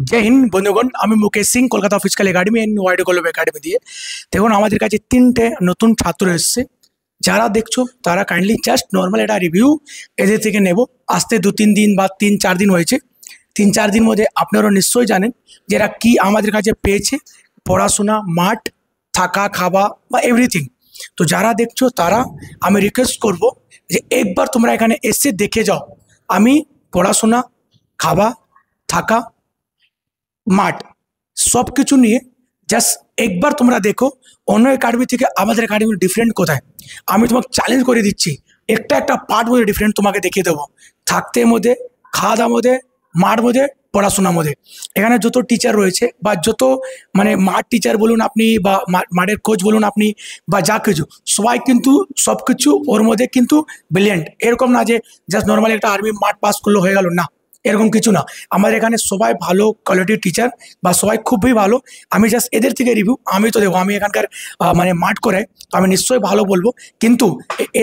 जय हिंद बंधुगण আমি Mukesh Singh Kolkata physical academy and wide globe academy দিয়ে দেখুন আমাদের কাছে তিনটে নতুন ছাত্র এসেছে। যারা দেখছো তারা কাইন্ডলি জাস্ট নর্মাল একটা রিভিউ এদের থেকে নেব। আসতে 2-3 দিন বা 3-4 দিন হয়েছে। 3-4 দিন মধ্যে আপনারা নিশ্চয়ই জানেন যে এরা কি আমাদের কাছে পেয়েছে, পড়াশোনা, মাঠ, থাকা, খাওয়া বা এভরিথিং। তো যারা দেখছো তারা আমি রিকোয়েস্ট করব যে একবার তোমরা এখানে এসে দেখে যাও। আমি পড়াশোনা, খাওয়া, থাকা, মাঠ সব কিছু নিয়ে জাস্ট একবার তোমরা দেখো অন্য একাডেমি থেকে আমাদের একাডেমির ডিফারেন্ট কোথায়। আমি তোমাকে চ্যালেঞ্জ করে দিচ্ছি, একটা একটা পার্ট মধ্যে ডিফারেন্ট তোমাকে দেখিয়ে দেবো। থাকতে মধ্যে, খাওয়া দাওয়ার মধ্যে, মাঠ মধ্যে, পড়াশোনার মধ্যে। এখানে যত টিচার রয়েছে বা যত মানে মাঠ টিচার বলুন আপনি বা মাঠের কোচ বলুন আপনি বা যা কিছু, সবাই কিন্তু সব কিছু ওর মধ্যে কিন্তু ব্রিলিয়েন্ট। এরকম না যে জাস্ট নর্মালি একটা আর্মি মাঠ পাস করলে হয়ে গেল, না, এরকম কিছু না। আমাদের এখানে সবাই ভালো কোয়ালিটির টিচার বা সবাই খুবই ভালো। আমি জাস্ট এদের থেকে রিভিউ আমি তো দেবো, আমি এখানকার মানে মাঠ করে তো আমি নিশ্চয়ই ভালো বলবো, কিন্তু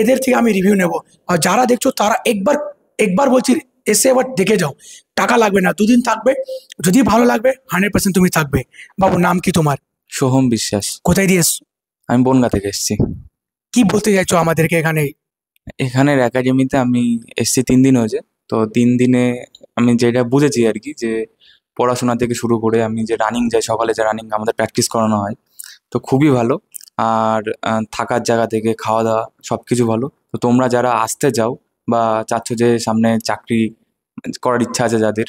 এদের থেকে আমি রিভিউ নেব। আর যারা দেখছো তারা একবার একবার বলছি এসে একবার দেখে যাও। টাকা লাগবে না, 2 দিন থাকবে, যদি ভালো লাগবে 100% তুমি থাকবে। বাবু নাম কি তোমার? সোহম বিশ্বাস। কোথায় দিয়ে এসছো? আমি বনগাঁ থেকে এসেছি। কি বলতে চাইছো আমাদেরকে এখানে? এখানের একাডেমিতে আমি এসেছি 3 দিন হয়েছে। তো 3 দিনে আমি যেটা বুঝেছি আর কি, যে পড়াশোনা থেকে শুরু করে আমি যে রানিং যাই, সকালে যে রানিং আমাদের প্র্যাকটিস করানো হয়, তো খুবই ভালো। আর থাকার জায়গা থেকে খাওয়া দাওয়া সব কিছু ভালো। তো তোমরা যারা আসতে যাও বা চাচ্ছ যে সামনে চাকরি করার ইচ্ছা আছে যাদের,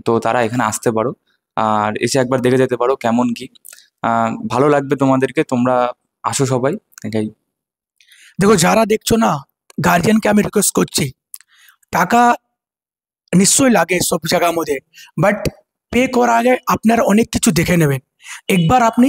তো তারা এখানে আসতে পারো আর এসে একবার দেখে যেতে পারো কেমন কি। ভালো লাগবে তোমাদেরকে, তোমরা আসো সবাই, এটাই। দেখো যারা দেখছো না, গার্জিয়ানকে আমি রিকোয়েস্ট করছি, টাকা নিশ্চয়ই লাগে সব জায়গার মধ্যে, বাট পে করার আগে আপনারা অনেক কিছু দেখে নেবেন। একবার আপনি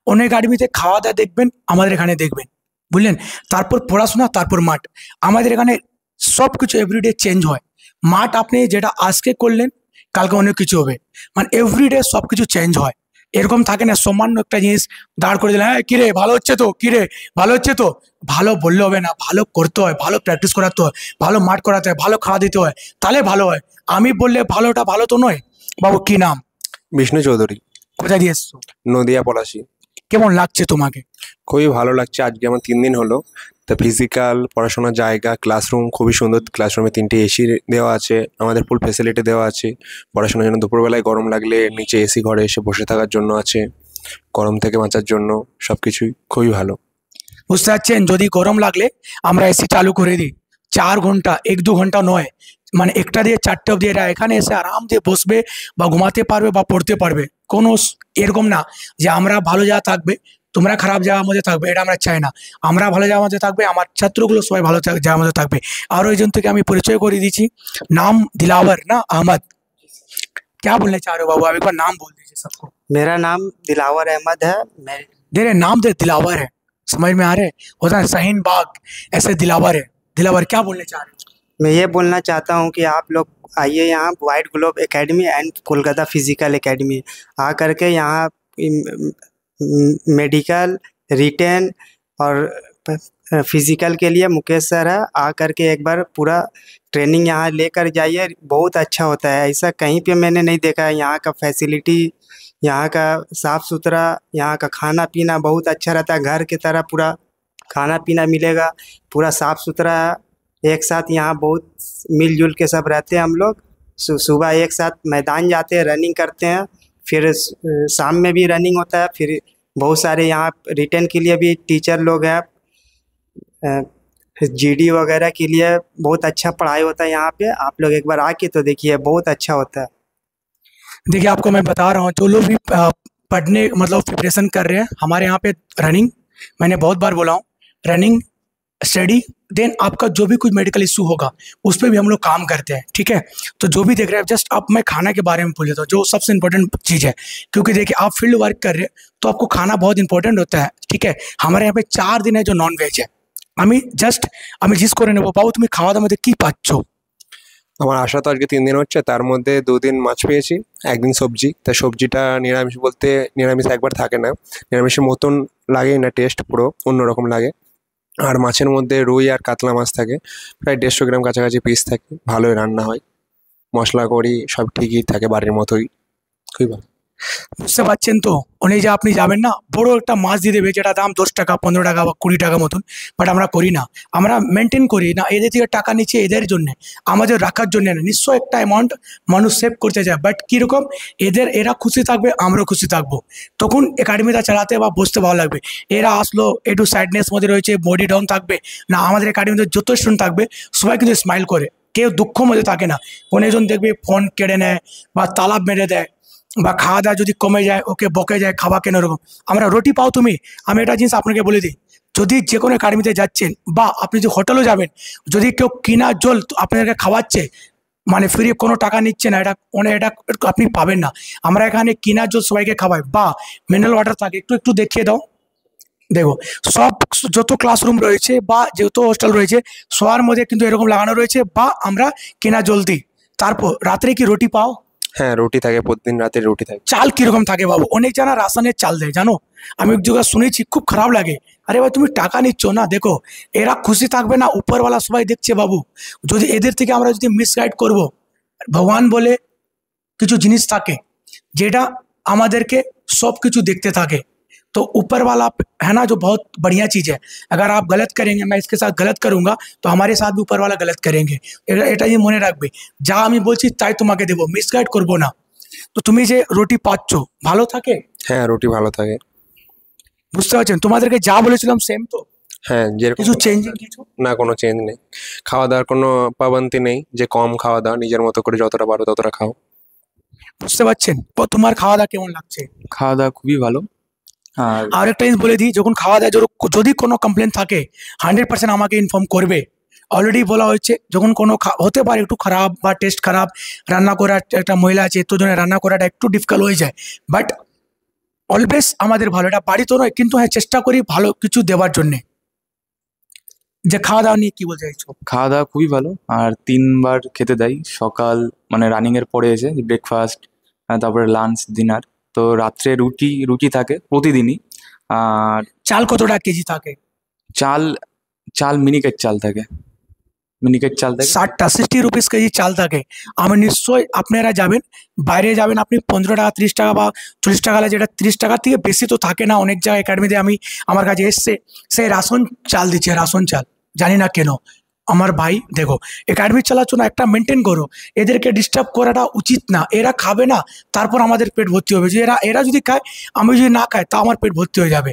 অনেক একাডেমিতে খাওয়া দাওয়া দেখবেন, আমাদের এখানে দেখবেন, বুঝলেন? তারপর পড়াশোনা, তারপর মাঠ। আমাদের এখানে সব কিছু এভরিডে চেঞ্জ হয়। মাঠ আপনি যেটা আজকে করলেন কালকে অনেক কিছু হবে, মানে এভরিডে সব কিছু চেঞ্জ হয়। এরকম থাকে না সামান্য একটা জিনিস দাঁড় করে দিলেন, হ্যাঁ কিরে ভালো হচ্ছে তো, কিরে ভালো হচ্ছে তো। ভালো বললে হবে না, ভালো করতে হয়, ভালো প্র্যাকটিস করাতে হয়, ভালো মাঠ করাতে হয়, ভালো খাওয়া দিতে হয়, তাহলে ভালো হয়। আমি বললে ভালোটা ভালো তো নয়। বাবু কি নাম? বিষ্ণু চৌধুরী। কোথায় দিয়ে এসছো? নদিয়া পলাশী। কেমন লাগছে তোমাকে? খুবই ভালো লাগছে। আজকে আমার 3 দিন হলো। তা ফিজিক্যাল, পড়াশোনার জায়গা, ক্লাসরুম খুবই সুন্দর। ক্লাসরুমে 3টে এসি দেওয়া আছে, আমাদের ফুল ফেসিলিটি দেওয়া আছে। পড়াশোনার জন্য দুপুরবেলায় গরম লাগলে নিচে এসি ঘরে এসে বসে থাকার জন্য আছে, গরম থেকে বাঁচার জন্য সব কিছুই খুবই ভালো। বুঝতে পারছেন? যদি গরম লাগলে আমরা এসি চালু করে দিই, 4 ঘন্টা, 1-2 ঘন্টা নয়, মানে একটা দিয়ে 4টে অবধি এরা এখানে এসে আরাম দিয়ে বসবে বা ঘুমাতে পারবে বা পড়তে পারবে। কোনো এরকম না যে আমরা ভালো জায়গা থাকবে তোমরা খারাপ জায়গার মধ্যে থাকবে, এটা আমরা চাই না। আমরা ভালো জায়গার মধ্যে থাকবে, আমার ছাত্রগুলো সবাই ভালো জায়গার মধ্যে থাকবে। আর ওই জন্য থেকে আমি পরিচয় করে দিচ্ছি। नाम दिलावर ना अहमद, क्या बोलना चाह रहे हो बाबू? आप एक बार नाम बोल दीजिए सबको। मेरा नाम दिलावर अहमद है। मैं दे रहे नाम दे दिलावर है, समझ में आ रहे? होता है शाहीन बाग, ऐसे दिलावर है। दिलावर क्या बोलने चाह रहे हो? मैं ये बोलना चाहता हूँ कि आप लोग आइए यहाँ white globe academy and Kolkata physical academy. आ करके यहाँ मेडिकल, रिटेन और फिजिकल के लिए मुकेश सर है। आ करके एक बार पूरा ट्रेनिंग यहाँ लेकर जाइए, बहुत अच्छा होता है। ऐसा कहीं पे मैंने नहीं देखा है। यहाँ का फैसिलिटी, यहाँ का साफ़ सुथरा, यहाँ का खाना पीना बहुत अच्छा रहता है। घर की तरह पूरा खाना पीना मिलेगा, पूरा साफ़ सुथरा है। एक साथ यहाँ बहुत मिलजुल के सब रहते हैं हम लोग। सुबह एक साथ मैदान जाते हैं, रनिंग करते हैं, फिर शाम में भी रनिंग होता है। फिर बहुत सारे यहाँ रिटेन के लिए भी टीचर लोग हैं, जीडी वगैरह के लिए बहुत अच्छा पढ़ाई होता है यहाँ पे। आप लोग एक बार आके तो देखिए, बहुत अच्छा होता है। देखिए आपको मैं बता रहा हूँ, जो लोग भी पढ़ने मतलब प्रिपरेशन कर रहे हैं, हमारे यहाँ पे रनिंग, मैंने बहुत बार बोला हूँ, रनिंग, स्टडी, देन आपका जो भी कुछ मेडिकल इशू होगा उस पर भी हम लोग काम करते हैं, ठीक है? तो जो भी देख रहे हैं, जस्ट आप मैं खाना के बारे में बोल देता हूँ, जो सबसे इंपॉर्टेंट चीज़ है। क्योंकि देखिए आप फील्ड वर्क कर रहे हैं तो आपको खाना बहुत इंपॉर्टेंट होता है, ठीक है? हमारे यहाँ पे 4 दिन है जो नॉन वेज है। আমি জাস্ট আমি জিজ্ঞেস করে নেবো, বাবু তুমি খাওয়া দাওয়ার মধ্যে কি পাচ্ছ? আমার আসা তো আজকে 3 দিন হচ্ছে, তার মধ্যে 2 দিন মাছ পেয়েছি, একদিন সবজি। তা সবজিটা নিরামিষ বলতে নিরামিষ একবার থাকে না, নিরামিষের মতন লাগে না, টেস্ট পুরো অন্যরকম লাগে। আর মাছের মধ্যে রুই আর কাতলা মাছ থাকে, প্রায় 150 গ্রাম কাছাকাছি পিস থাকে, ভালোই রান্না হয়, মশলা করি সব ঠিকই থাকে বাড়ির মতোই। খুবই ভালো। বুঝতে পারছেন তো, উনি যে আপনি যাবেন না, বড় একটা মাছ দিয়ে দেবে যেটা দাম 10 টাকা 15 টাকা বা 20 টাকা মতন, বাট আমরা করি না, আমরা মেনটেন করি না, এদের থেকে টাকা নিচ্ছে এদের জন্য, আমাদের রাখার জন্য না। নিশ্চয় একটা অ্যামাউন্ট মানুষ সেভ করতে চায়, বাট কীরকম এরা খুশি থাকবে আমরাও খুশি থাকবো, তখন একাডেমিটা চালাতে বা বসতে ভালো লাগবে। এরা আসলো একটু স্যাডনেস মধ্যে রয়েছে, বডি ডাউন থাকবে না, আমাদের একাডেমিতে যত স্টুডেন্ট থাকবে সবাই কিন্তু স্মাইল করে, কেউ দুঃখ মধ্যে থাকে না। অনেকজন দেখবে ফোন কেড়ে নেয় বা তালাব মেরে দেয়, বা খাওয়া দাওয়া যদি কমে যায় ওকে বকে যায়, খাওয়া কেন এরকম। আমরা রুটি পাও তুমি, আমি একটা জিনিস আপনাকে বলে দিই, যদি যে কোনো একাডেমিতে যাচ্ছেন বা আপনি যদি হোটেলও যাবেন, যদি কেউ কিনা জল আপনাদেরকে খাওয়াচ্ছে, মানে ফ্রি কোনো টাকা নিচ্ছে না, এটা আপনি পাবেন না। আমরা এখানে কিনা জল সবাইকে খাওয়াই, বা মিনারেল ওয়াটার থাকে, একটু একটু দেখিয়ে দাও। দেখো, সব যত ক্লাসরুম রয়েছে বা যত হোস্টেল রয়েছে সবার মধ্যে কিন্তু এরকম লাগানো রয়েছে, বা আমরা কেনা জল দিই। তারপর রাত্রে কি রুটি পাও? হ্যাঁ, রুটি থাকে, প্রতিদিন রাতে রুটি থাকে। চাল কিরকম থাকে বাবু? অনেক জানা রাসায়নিক চাল দেয়, জানো? আমি এক জায়গায় শুনেছি, খুব খারাপ লাগে। আরে ভাই, তুমি টাকা নিচ্ছ না, দেখো এরা খুশি থাকবে না, উপরওয়ালা সবাই দেখছে বাবু। যদি এদের থেকে আমরা যদি মিসগাইড করব, ভগবান বলে কিছু জিনিস থাকে যেটা আমাদেরকে सब कुछ देखते থাকে, तो ऊपर वाला है ना जो बहुत बढ़िया चीज़ है। अगर आप गलत करेंगे, मैं इसके साथ गलत करूंगा, तो हमारे साथ भी ऊपर वाला गलत करेंगे। এটা যে মনে রাখবে, যা আমি বলছি তাই তোমাকে দেবো, মিসগাইড করবো না। তো তুমি যে রুটি পাচ্ছ ভালো থাকে? হ্যাঁ, রুটি ভালো থাকে। বুঝতে পারছেন, তোমাদেরকে যা বলেছিলাম সেম তো? হ্যাঁ, যেরকম কিছু চেঞ্জিং কিছু না, কোনো চেঞ্জ নেই। খাওয়া দাওয়ার কোনো পাবন্দি নেই যে কম খাওয়া দাওয়া, নিজের মতো করে যতটা পারো ততটা খাও। বুঝতে পারছেন? ও তোমার খাওয়া দাওয়া কেমন লাগছে? খাওয়া দাওয়া খুবই ভালো। আর একটা জিনিস বলে দিই, যখন খাওয়া দাওয়া যদি কোনো কমপ্লেন থাকে 100% আমাকে ইনফর্ম করবে। অলরেডি বলা হয়েছে, যখন কোনো হতে পারে একটু খারাপ বা টেস্ট খারাপ, রান্না করা একটা মহিলা আছে তো জন্য রান্না করাটা একটু ডিফিকাল্ট হয়ে যায়, বাট অলওয়েজ আমাদের ভালো, এটা বাড়ি তো নয়, কিন্তু হ্যাঁ চেষ্টা করি ভালো কিছু দেওয়ার জন্যে। যে খাওয়া দাওয়া নিয়ে কি বলতে চাইছো? খাওয়া দাওয়া খুবই ভালো, আর 3বার খেতে দেয়। সকাল মানে রানিং এর পরে এসে ব্রেকফাস্ট, তারপরে লাঞ্চ, ডিনার। তো রাত্রে রুটি থাকে প্রতিদিনই। আর চাল কতটা কেজি থাকে? চাল চাল মিনিকেট চাল থাকে। 60 রুপিস কেজি চাল থাকে। আমি নিশ্চয়ই, আপনারা যাবেন বাইরে যাবেন, আপনি 15 টাকা 30 টাকা বা 40 টাকা, যেটা 30 টাকার থেকে বেশি তো থাকে না। অনেক জায়গায় একাডেমিতে আমার কাছে এসছে, সেই রাশন চাল দিচ্ছে, রাশন চাল, জানি না কেন। আমার ভাই দেখো, একাডেমি চালাচ্ছ না, একটা মেনটেন করো, এদেরকে ডিস্টার্ব করাটা উচিত না। এরা খাবে না, তারপর আমাদের পেট ভর্তি হবে। যে এরা যদি খায়, আমি যদি না খাই, তা আমার পেট ভর্তি হয়ে যাবে।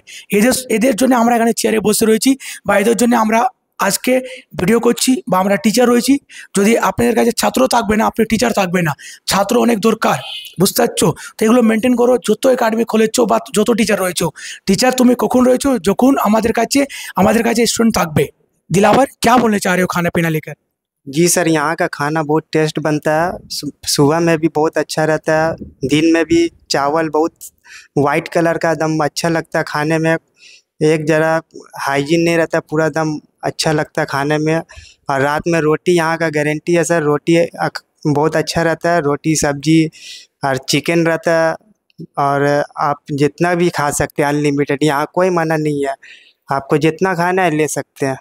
এদের জন্য আমরা এখানে চেয়ারে বসে রয়েছি, বা এদের জন্য আমরা আজকে ভিডিও করছি, বা আমরা টিচার রয়েছি। যদি আপনাদের কাছে ছাত্র থাকবে না, আপনি টিচার থাকবে না, ছাত্র অনেক দরকার, বুঝতে পারছো? তো এগুলো মেনটেন করো। যত একাডেমি খুলেছো বা যত টিচার রয়েছো, টিচার তুমি কখন রয়েছো? যখন আমাদের কাছে স্টুডেंट থাকবে। दिलावर, क्या बोलना चाह रहे हो खाना पीना लेकर? जी सर, यहाँ का खाना बहुत टेस्ट बनता है। सुबह में भी बहुत अच्छा रहता है, दिन में भी चावल बहुत वाइट कलर का दम अच्छा लगता है खाने में। एक जरा हाइजीन नहीं रहता, पूरा दम अच्छा लगता है खाने में। और रात में रोटी यहाँ का गारंटी है सर, रोटी बहुत अच्छा रहता है, रोटी सब्जी और चिकन रहता है। और आप जितना भी खा सकते हैं, अनलिमिटेड, यहाँ कोई मना नहीं है, आपको जितना खाना है ले सकते हैं।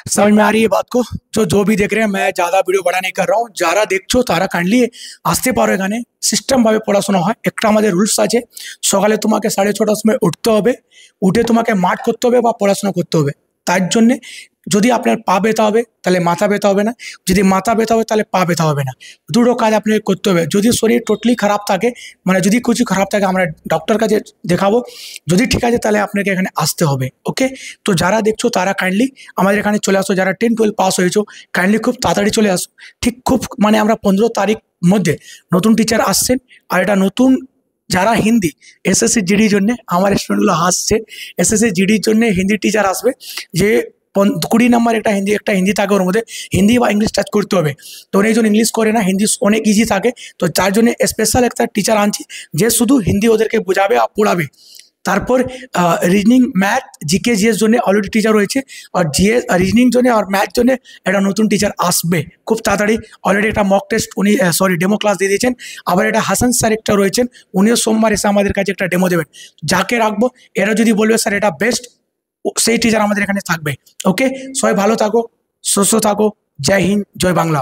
समझ में आ रही है बात को? जो भी देख रहे हैं, मैं ज़्यादा ভিডিও বড় नहीं कर रहा हूँ। যারা দেখছো তারা কাইন্ডলি আসতে পারো এখানে। সিস্টেমভাবে পড়াশোনা হয়, একটা আমাদের রুলস আছে। সকালে তোমাকে 6:30টার সময় উঠতে হবে, উঠে তোমাকে মাঠ করতে হবে বা পড়াশোনা করতে হবে। তার জন্যে যদি আপনার পা ব্যথা হবে তাহলে মাথা ব্যথা হবে না, যদি মাথা ব্যথা হবে তাহলে পা ব্যথা হবে না। দুটো কাজ আপনাকে করতে হবে। যদি শরীর টোটালি খারাপ থাকে, মানে যদি কিছু খারাপ থাকে, আমরা ডক্টর কাছে দেখাবো। যদি ঠিক আছে তাহলে আপনাকে এখানে আসতে হবে। ওকে, তো যারা দেখছো তারা কাইন্ডলি আমাদের এখানে চলে আসো। যারা 10-12 পাস হয়েছো কাইন্ডলি খুব তাড়াতাড়ি চলে আসো। ঠিক খুব মানে আমরা 15 তারিখ মধ্যে নতুন টিচার আসছেন। আর এটা নতুন, যারা হিন্দি এসএসসি জিডির জন্য, আমার স্টুডেন্টগুলো আসছে এসএসসি জিডির জন্য হিন্দি টিচার আসবে। যে 20 নম্বর একটা হিন্দি থাকে, ওর মধ্যে হিন্দি বা ইংলিশ টাচ করতে হবে। তো অনেকজন ইংলিশ করে না, হিন্দি অনেক ইজি থাকে। তো তার জন্য স্পেশাল একটা টিচার আনছি যে শুধু হিন্দি ওদেরকে বোঝাবে আর পড়াবে। তারপর রিজনিং, ম্যাথ, জিকে, জিএস জন্য অলরেডি টিচার রয়েছে। আর জিএস, রিজনিং জন্য আর ম্যাথ জন্য একটা নতুন টিচার আসবে খুব তাড়াতাড়ি। অলরেডি একটা মক টেস্ট উনি ডেমো ক্লাস দিয়ে দিয়েছেন। আবার এটা হাসান স্যার একটা রয়েছেন, উনিও সোমবার এসে আমাদের কাছে একটা ডেমো দেবেন। যাকে রাখবো, এরা যদি বলবে স্যার এটা বেস্ট, সেই টিচার আমাদের এখানে থাকবে। ওকে, সবাই ভালো থাকো, সুস্থ থাকো। জয় হিন্দ, জয় বাংলা।